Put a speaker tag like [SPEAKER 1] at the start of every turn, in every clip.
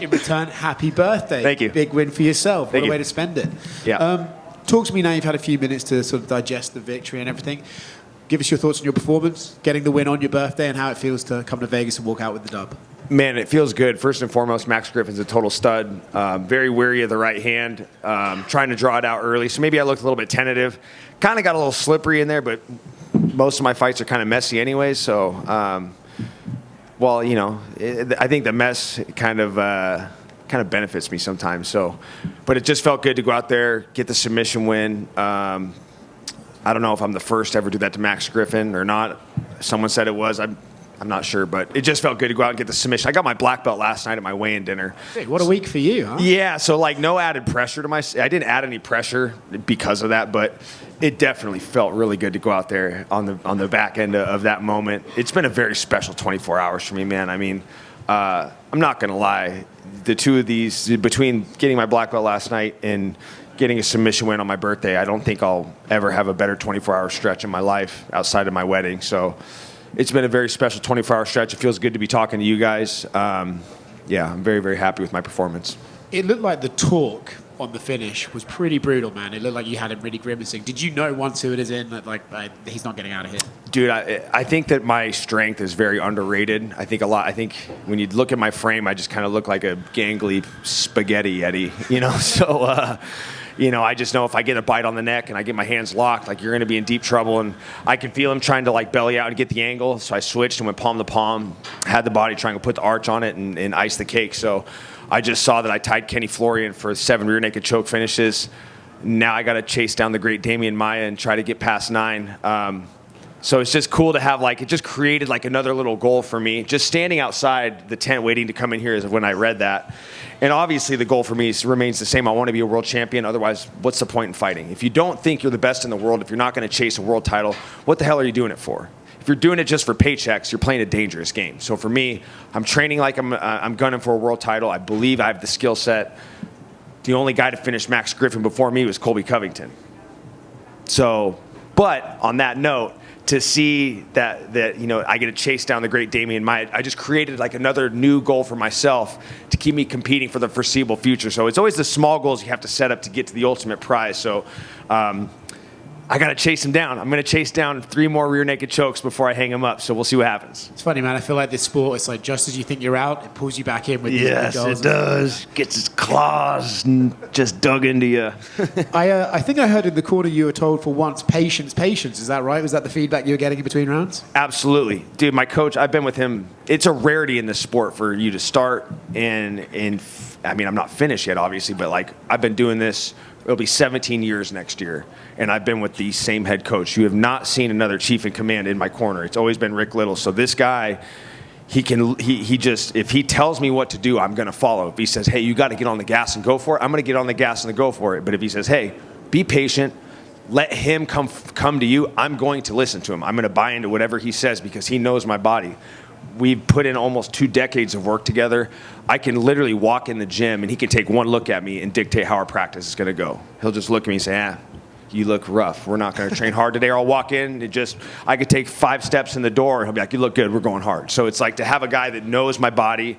[SPEAKER 1] In return, happy birthday.
[SPEAKER 2] Thank you.
[SPEAKER 1] Big win for yourself.
[SPEAKER 2] Thank
[SPEAKER 1] What a
[SPEAKER 2] you.
[SPEAKER 1] way to spend it.
[SPEAKER 2] Yeah.
[SPEAKER 1] Talk to me now. You've had a few minutes to sort of digest the victory and everything. Give us your thoughts on your performance, getting the win on your birthday, and how it feels to come to Vegas and walk out with the dub.
[SPEAKER 2] Man, it feels good. First and foremost, Max Griffin's a total stud. Very wary of the right hand, trying to draw it out early. So maybe I looked a little bit tentative. Kind of got a little slippery in there, but most of my fights are kind of messy anyways. So, I think the mess kind of benefits me sometimes. So, but it just felt good to go out there, get the submission win. I don't know if I'm the first to ever do that to Max Griffin or not. Someone said it was. I'm not sure, but it just felt good to go out and get the submission. I got my black belt last night at my weigh-in dinner.
[SPEAKER 1] Hey, what a week for you, huh?
[SPEAKER 2] Yeah, so like no added pressure to I didn't add any pressure because of that, but it definitely felt really good to go out there on the back end of that moment. It's been a very special 24 hours for me, man. I mean, I'm not gonna lie. The two of these, between getting my black belt last night and getting a submission win on my birthday, I don't think I'll ever have a better 24-hour stretch in my life outside of my wedding. So it's been a very special 24-hour stretch. It feels good to be talking to you guys. I'm very, very happy with my performance.
[SPEAKER 1] It looked like the talk on the finish was pretty brutal, man. It looked like you had him really grimacing. Did you know once it is in that he's not getting out of here? Dude,
[SPEAKER 2] I think that my strength is very underrated. I think when you look at my frame, I just kind of look like a gangly spaghetti Eddie, So, I just know if I get a bite on the neck and I get my hands locked, like you're going to be in deep trouble. And I can feel him trying to like belly out and get the angle. So I switched and went palm to palm, had the body trying to put the arch on it and ice the cake. So I just saw that I tied Kenny Florian for 7 rear naked choke finishes. Now I got to chase down the great Damian Maia and try to get past 9. So it's just cool to have it just created like another little goal for me. Just standing outside the tent waiting to come in here is when I read that. And obviously the goal for me remains the same. I want to be a world champion. Otherwise, what's the point in fighting? If you don't think you're the best in the world, if you're not going to chase a world title, what the hell are you doing it for? If you're doing it just for paychecks, you're playing a dangerous game. So for me, I'm training like I'm gunning for a world title. I believe I have the skill set. The only guy to finish Max Griffin before me was Colby Covington. So, but on that note, to see that I get to chase down the great Damian Maia, I just created like another new goal for myself to keep me competing for the foreseeable future. So it's always the small goals you have to set up to get to the ultimate prize. So I got to chase him down. I'm going to chase down 3 more rear naked chokes before I hang him up. So we'll see what happens.
[SPEAKER 1] It's funny, man. I feel like this sport, it's like just as you think you're out, it pulls you back in with
[SPEAKER 2] yes,
[SPEAKER 1] these goals.
[SPEAKER 2] It does. Gets its claws and just dug into you.
[SPEAKER 1] I think I heard in the corner you were told for once, patience. Is that right? Was that the feedback you were getting in between rounds?
[SPEAKER 2] Absolutely. Dude, my coach, I've been with him. It's a rarity in this sport for you to start and I mean, I'm not finished yet, obviously, but like I've been doing this. It'll be 17 years next year, and I've been with the same head coach. You have not seen another chief in command in my corner. It's always been Rick Little. So this guy, he just, if he tells me what to do, I'm going to follow. If he says, hey, you got to get on the gas and go for it, I'm going to get on the gas and go for it. But if he says, hey, be patient, let him come to you, I'm going to listen to him. I'm going to buy into whatever he says because he knows my body. We've put in almost 2 decades of work together. I can literally walk in the gym and he can take one look at me and dictate how our practice is going to go. He'll just look at me and say, you look rough. We're not going to train hard today. Or I'll walk in and I could take 5 steps in the door and he'll be like, you look good. We're going hard. So it's like to have a guy that knows my body,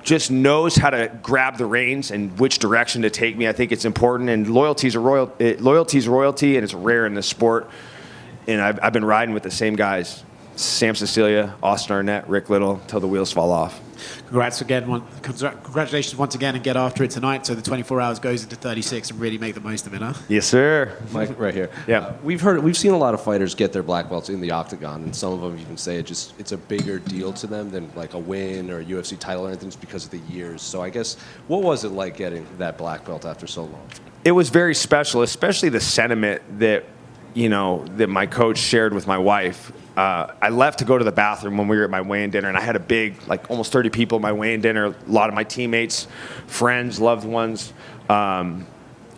[SPEAKER 2] just knows how to grab the reins and which direction to take me. I think it's important. And loyalty's royalty, and it's rare in this sport. And I've been riding with the same guys. Sam Cecilia, Austin Arnett, Rick Little, till the wheels fall off.
[SPEAKER 1] Congratulations once again, and get after it tonight. So the 24 hours goes into 36 and really make the most of it, huh?
[SPEAKER 2] Yes, sir.
[SPEAKER 3] Mike, right here.
[SPEAKER 2] Yeah.
[SPEAKER 3] We've seen a lot of fighters get their black belts in the octagon, and some of them even say it's a bigger deal to them than like a win or a UFC title or anything, just because of the years. So I guess, what was it like getting that black belt after so long?
[SPEAKER 2] It was very special, especially the sentiment that that my coach shared with my wife. I left to go to the bathroom when we were at my weigh-in dinner, and I had a big, like almost 30 people at my weigh-in dinner, a lot of my teammates, friends, loved ones. And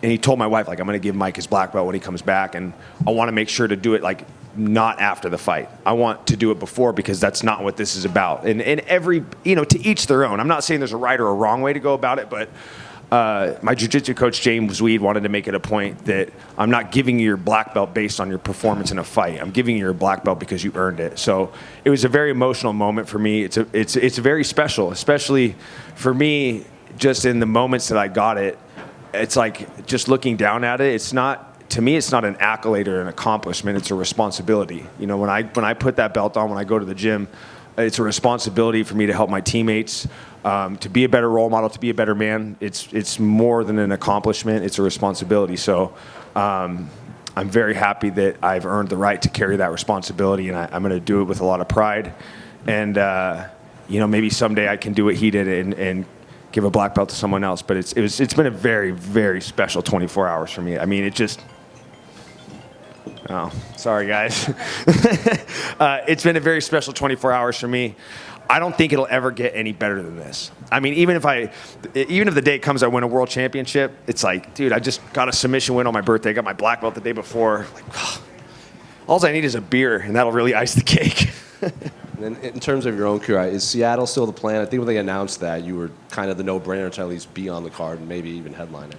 [SPEAKER 2] he told my wife, like, I'm going to give Mike his black belt when he comes back, and I want to make sure to do it, like, not after the fight. I want to do it before because that's not what this is about. And every, to each their own. I'm not saying there's a right or a wrong way to go about it, but my jiu-jitsu coach, James Weed, wanted to make it a point that I'm not giving you your black belt based on your performance in a fight. I'm giving you your black belt because you earned it. So it was a very emotional moment for me. It's very special, especially for me. just in the moments that I got it, it's like just looking down at it, it's not, to me, it's not an accolade or an accomplishment. It's a responsibility. You know, when I put that belt on, when I go to the gym, it's a responsibility for me to help my teammates, to be a better role model, to be a better man. It's more than an accomplishment. It's a responsibility. So I'm very happy that I've earned the right to carry that responsibility, and I'm going to do it with a lot of pride. And you know, maybe someday I can do what he did and give a black belt to someone else. But it's been a very, very special 24 hours for me. I mean, it just. Oh, sorry, guys. It's been a very special 24 hours for me. I don't think it'll ever get any better than this. I mean, even if the day comes I win a world championship, it's like, dude, I just got a submission win on my birthday. I got my black belt the day before. Like, all I need is a beer, and that'll really ice the cake.
[SPEAKER 3] And in terms of your own career, is Seattle still the plan? I think when they announced that, you were kind of the no-brainer to at least be on the card and maybe even headline it.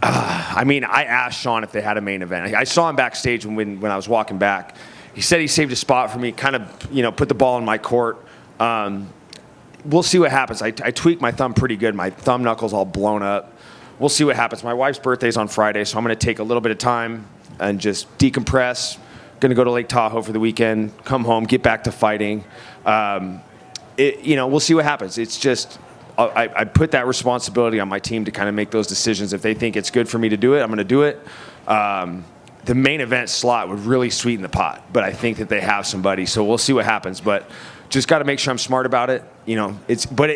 [SPEAKER 2] I mean, I asked Sean if they had a main event. I saw him backstage when I was walking back. He said he saved a spot for me, kind of, you know, put the ball in my court. We'll see what happens. I tweaked my thumb pretty good. My thumb knuckle's all blown up. We'll see what happens. My wife's birthday's on Friday, so I'm going to take a little bit of time and just decompress. Going to go to Lake Tahoe for the weekend, come home, get back to fighting. You know, we'll see what happens. It's just... I put that responsibility on my team to kind of make those decisions. If they think it's good for me to do it, I'm going to do it. The main event slot would really sweeten the pot, but I think that they have somebody, so we'll see what happens. But just got to make sure I'm smart about it. You know,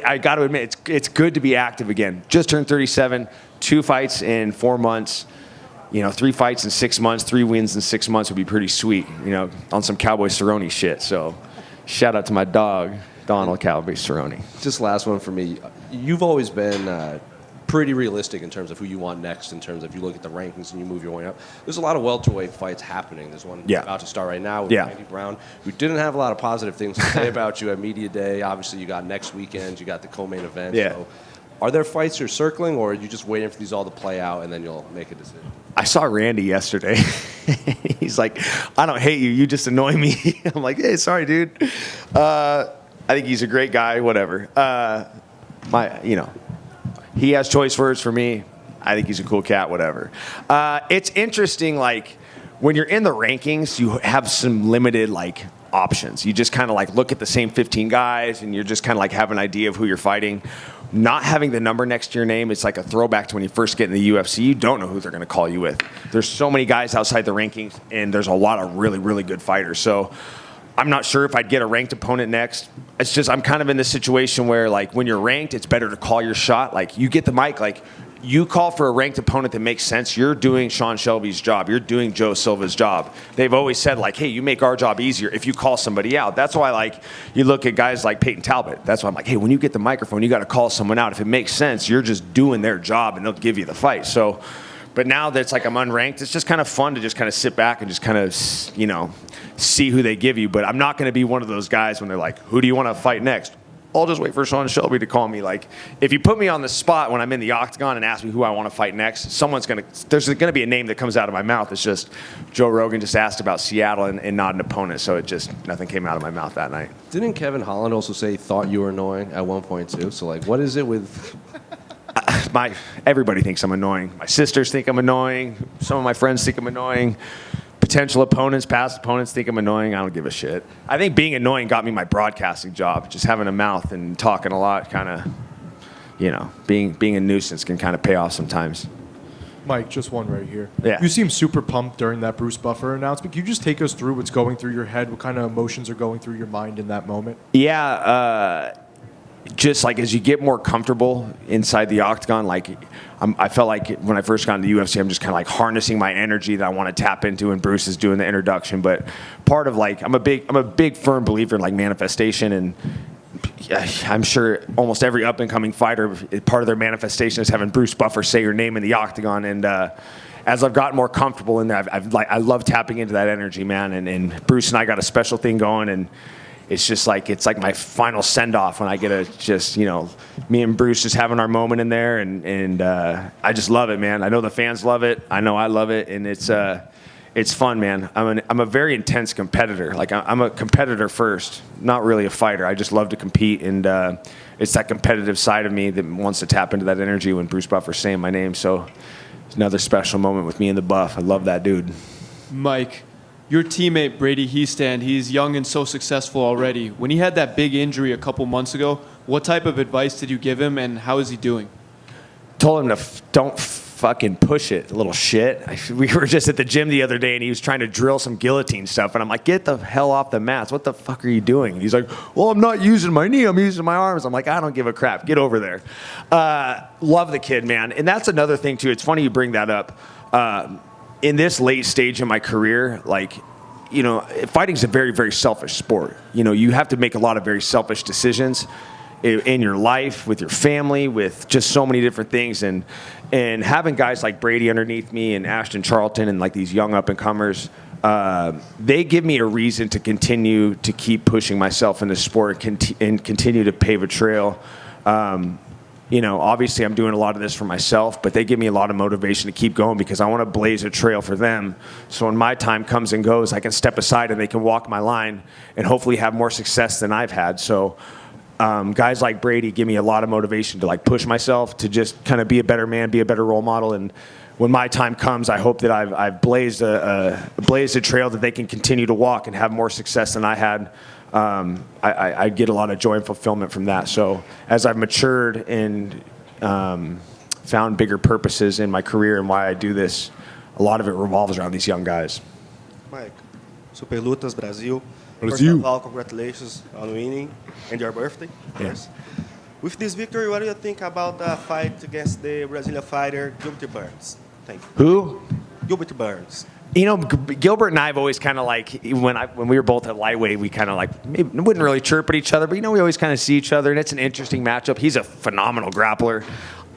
[SPEAKER 2] I got to admit, it's good to be active again. Just turned 37, 2 fights in 4 months. You know, 3 fights in 6 months, 3 wins in 6 months would be pretty sweet. You know, on some Cowboy Cerrone shit. So, shout out to my dog, Donald Cowboy Cerrone.
[SPEAKER 3] Just last one for me. You've always been pretty realistic in terms of who you want next, in terms of you look at the rankings and you move your way up. There's a lot of welterweight fights happening. There's one about to start right now with Randy Brown, who didn't have a lot of positive things to say about you at Media Day. Obviously, you got next weekend. You got the co-main event.
[SPEAKER 2] Yeah.
[SPEAKER 3] So are there fights you're circling, or are you just waiting for these all to play out and then you'll make a decision?
[SPEAKER 2] I saw Randy yesterday. He's like, I don't hate you. You just annoy me. I'm like, hey, sorry, dude. I think he's a great guy, whatever. You know, he has choice words for me. I think he's a cool cat, whatever. It's interesting, like, when you're in the rankings, you have some limited, like, options. You just kind of, like, look at the same 15 guys, and you're just kind of, like, have an idea of who you're fighting. Not having the number next to your name, it's like a throwback to when you first get in the UFC. You don't know who they're going to call you with. There's so many guys outside the rankings, and there's a lot of really, really good fighters. So I'm not sure if I'd get a ranked opponent next. It's just I'm kind of in this situation where, like, when you're ranked, it's better to call your shot. Like, you get the mic, like, you call for a ranked opponent that makes sense. You're doing Sean Shelby's job. You're doing Joe Silva's job. They've always said, like, hey, you make our job easier if you call somebody out. That's why, like, you look at guys like Peyton Talbot. That's why I'm like, hey, when you get the microphone, you got to call someone out. If it makes sense, you're just doing their job, and they'll give you the fight. So, but now that it's like I'm unranked, it's just kind of fun to just kind of sit back and just kind of, you know, see who they give you. But I'm not going to be one of those guys when they're like, who do you want to fight next? I'll just wait for Sean Shelby to call me. Like, if you put me on the spot when I'm in the octagon and ask me who I want to fight next, there's going to be a name that comes out of my mouth. It's just Joe Rogan just asked about Seattle and not an opponent, so nothing came out of my mouth that night.
[SPEAKER 3] Didn't Kevin Holland also say he thought you were annoying at one point too? So, like, what is it with...
[SPEAKER 2] Everybody thinks I'm annoying. My sisters think I'm annoying. Some of my friends think I'm annoying. Potential opponents, past opponents think I'm annoying. I don't give a shit. I think being annoying got me my broadcasting job. Just having a mouth and talking a lot kind of, you know, being a nuisance can kind of pay off sometimes.
[SPEAKER 4] Mike, just one right here.
[SPEAKER 2] Yeah.
[SPEAKER 4] You seem super pumped during that Bruce Buffer announcement. Can you just take us through what's going through your head? What kind of emotions are going through your mind in that moment?
[SPEAKER 2] Yeah, just like as you get more comfortable inside the octagon, like I felt like when I first got into the UFC, I'm just kind of like harnessing my energy that I want to tap into, and Bruce is doing the introduction. But part of like I'm a big firm believer in like manifestation, and I'm sure almost every up and coming fighter, part of their manifestation is having Bruce Buffer say your name in the octagon. And as I've gotten more comfortable in there, I love tapping into that energy, man. And Bruce and I got a special thing going, and it's like my final send off when I get to just, you know, me and Bruce just having our moment in there, and I just love it, man. I know the fans love it. I know I love it, and it's fun, man. I'm a very intense competitor. Like I'm a competitor first, not really a fighter. I just love to compete, and it's that competitive side of me that wants to tap into that energy when Bruce Buffer's saying my name. So it's another special moment with me and the Buff. I love that dude.
[SPEAKER 5] Mike, your teammate Brady Heastand, he's young and so successful already. When he had that big injury a couple months ago, what type of advice did you give him, and how is he doing?
[SPEAKER 2] Told him to don't fucking push it, little shit. We were just at the gym the other day, and he was trying to drill some guillotine stuff, and I'm like, get the hell off the mats. What the fuck are you doing? And he's like, well, I'm not using my knee. I'm using my arms. I'm like, I don't give a crap. Get over there. Love the kid, man. And that's another thing, too. It's funny you bring that up. In this late stage of my career, like, you know, fighting's a very, very selfish sport. You know, you have to make a lot of very selfish decisions in your life, with your family, with just so many different things. And having guys like Brady underneath me and Ashton Charlton and like these young up-and-comers, they give me a reason to continue to keep pushing myself in the sport and continue to pave a trail. You know, obviously I'm doing a lot of this for myself, but they give me a lot of motivation to keep going because I want to blaze a trail for them. So when my time comes and goes, I can step aside and they can walk my line and hopefully have more success than I've had. So guys like Brady give me a lot of motivation to like push myself to just kind of be a better man, be a better role model. And when my time comes, I hope that I've blazed a trail that they can continue to walk and have more success than I had. I get a lot of joy and fulfillment from that. So as I've matured and found bigger purposes in my career and why I do this, a lot of it revolves around these young guys.
[SPEAKER 6] Mike, Super Lutas Brasil. First
[SPEAKER 2] Brasil.
[SPEAKER 6] of all, congratulations on winning and your birthday.
[SPEAKER 2] Yes.
[SPEAKER 6] With this victory, what do you think about the fight against the Brazilian fighter Gilbert Burns? Thank you.
[SPEAKER 2] Who?
[SPEAKER 6] Gilbert Burns.
[SPEAKER 2] You know, Gilbert and I have always kind of like, when we were both at lightweight, we kind of like, maybe, wouldn't really chirp at each other, but, you know, we always kind of see each other, and it's an interesting matchup. He's a phenomenal grappler.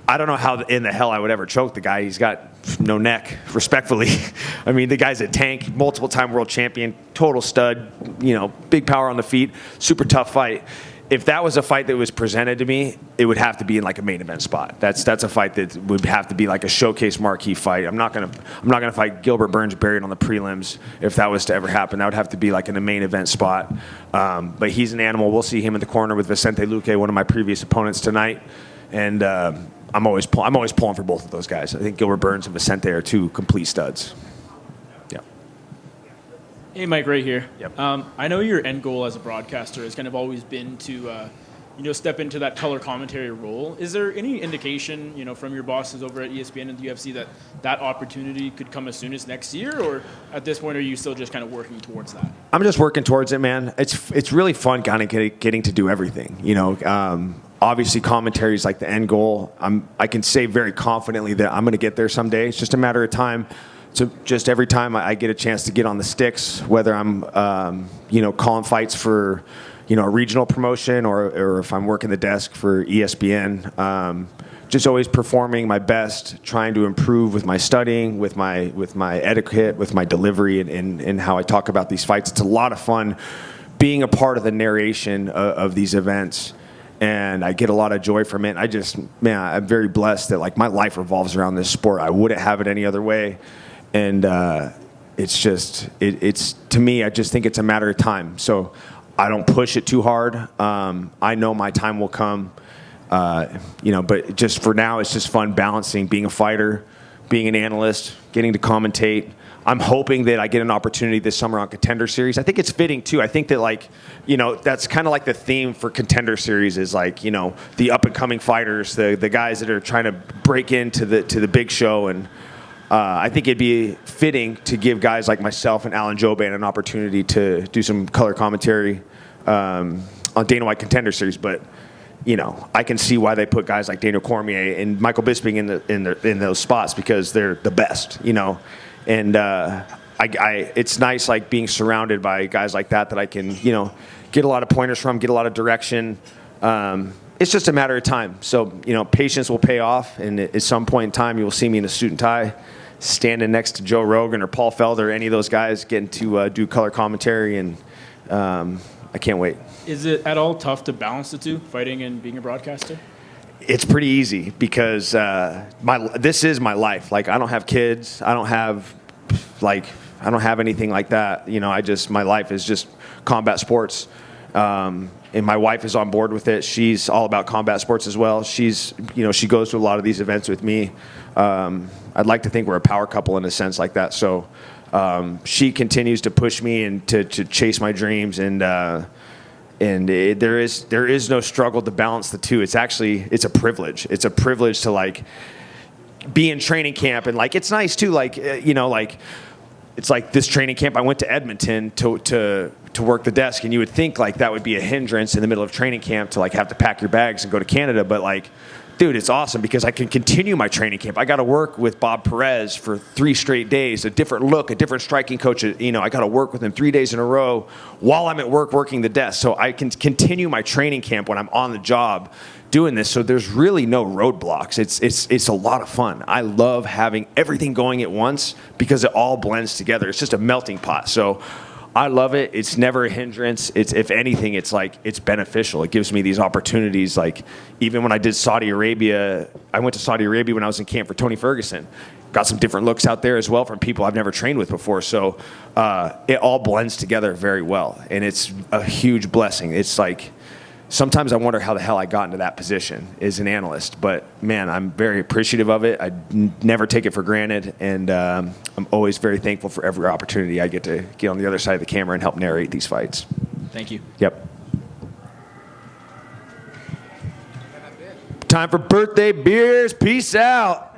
[SPEAKER 2] I don't know how in the hell I would ever choke the guy. He's got no neck, respectfully. I mean, the guy's a tank, multiple-time world champion, total stud, you know, big power on the feet, super tough fight. If that was a fight that was presented to me, it would have to be in like a main event spot. That's a fight that would have to be like a showcase marquee fight. I'm not gonna fight Gilbert Burns buried on the prelims if that was to ever happen. That would have to be like in a main event spot. But he's an animal. We'll see him in the corner with Vicente Luque, one of my previous opponents tonight, and I'm always pulling for both of those guys. I think Gilbert Burns and Vicente are two complete studs. Yeah.
[SPEAKER 7] Hey, Mike, right here.
[SPEAKER 2] Yep.
[SPEAKER 7] I know your end goal as a broadcaster has kind of always been to, step into that color commentary role. Is there any indication, from your bosses over at ESPN and the UFC that opportunity could come as soon as next year, or at this point are you still just kind of working towards that?
[SPEAKER 2] I'm just working towards it, man. It's really fun kind of getting to do everything. Obviously, commentary is like the end goal. I can say very confidently that I'm going to get there someday. It's just a matter of time. So just every time I get a chance to get on the sticks, whether I'm, calling fights for, a regional promotion or if I'm working the desk for ESPN, just always performing my best, trying to improve with my studying, with my etiquette, with my delivery, and how I talk about these fights. It's a lot of fun being a part of the narration of these events. And I get a lot of joy from it. I'm very blessed that like my life revolves around this sport. I wouldn't have it any other way. And it's to me, I just think it's a matter of time. So I don't push it too hard. I know my time will come, but just for now, it's just fun balancing being a fighter, being an analyst, getting to commentate. I'm hoping that I get an opportunity this summer on Contender Series. I think it's fitting, too. I think that, that's kind of like the theme for Contender Series is, the up-and-coming fighters, the guys that are trying to break into the big show. And I think it'd be fitting to give guys like myself and Alan Jouban an opportunity to do some color commentary on Dana White Contender Series. But, I can see why they put guys like Daniel Cormier and Michael Bisping in those spots because they're the best, And it's nice, being surrounded by guys like that I can, get a lot of pointers from, get a lot of direction. It's just a matter of time. So, patience will pay off, and at some point in time, you will see me in a suit and tie, standing next to Joe Rogan or Paul Felder or any of those guys getting to do color commentary, and I can't wait.
[SPEAKER 7] Is it at all tough to balance the two, fighting and being a broadcaster?
[SPEAKER 2] It's pretty easy because this is my life. I don't have kids. I don't have anything like that. My life is just combat sports. And my wife is on board with it. She's all about combat sports as well. She goes to a lot of these events with me. I'd like to think we're a power couple in a sense like that. So she continues to push me and to chase my dreams, and there is no struggle to balance the two. It's a privilege. It's a privilege to like be in training camp, and like it's nice too. Like it's like this training camp. I went to Edmonton to work the desk, and you would think like that would be a hindrance in the middle of training camp to like have to pack your bags and go to Canada, but like, dude, it's awesome because I can continue my training camp. I got to work with Bob Perez for 3 straight days, a different look, a different striking coach. I got to work with him 3 days in a row while I'm at work working the desk. So I can continue my training camp when I'm on the job doing this. So there's really no roadblocks. It's a lot of fun. I love having everything going at once because it all blends together. It's just a melting pot. So I love it. It's never a hindrance. If anything, it's beneficial. It gives me these opportunities. Like even when I did Saudi Arabia, I went to Saudi Arabia when I was in camp for Tony Ferguson. Got some different looks out there as well from people I've never trained with before. So it all blends together very well, and it's a huge blessing. It's like sometimes I wonder how the hell I got into that position as an analyst. But man, I'm very appreciative of it. I never take it for granted, and I'm always very thankful for every opportunity I get to get on the other side of the camera and help narrate these fights.
[SPEAKER 7] Thank you.
[SPEAKER 2] Yep. Time for birthday beers. Peace out.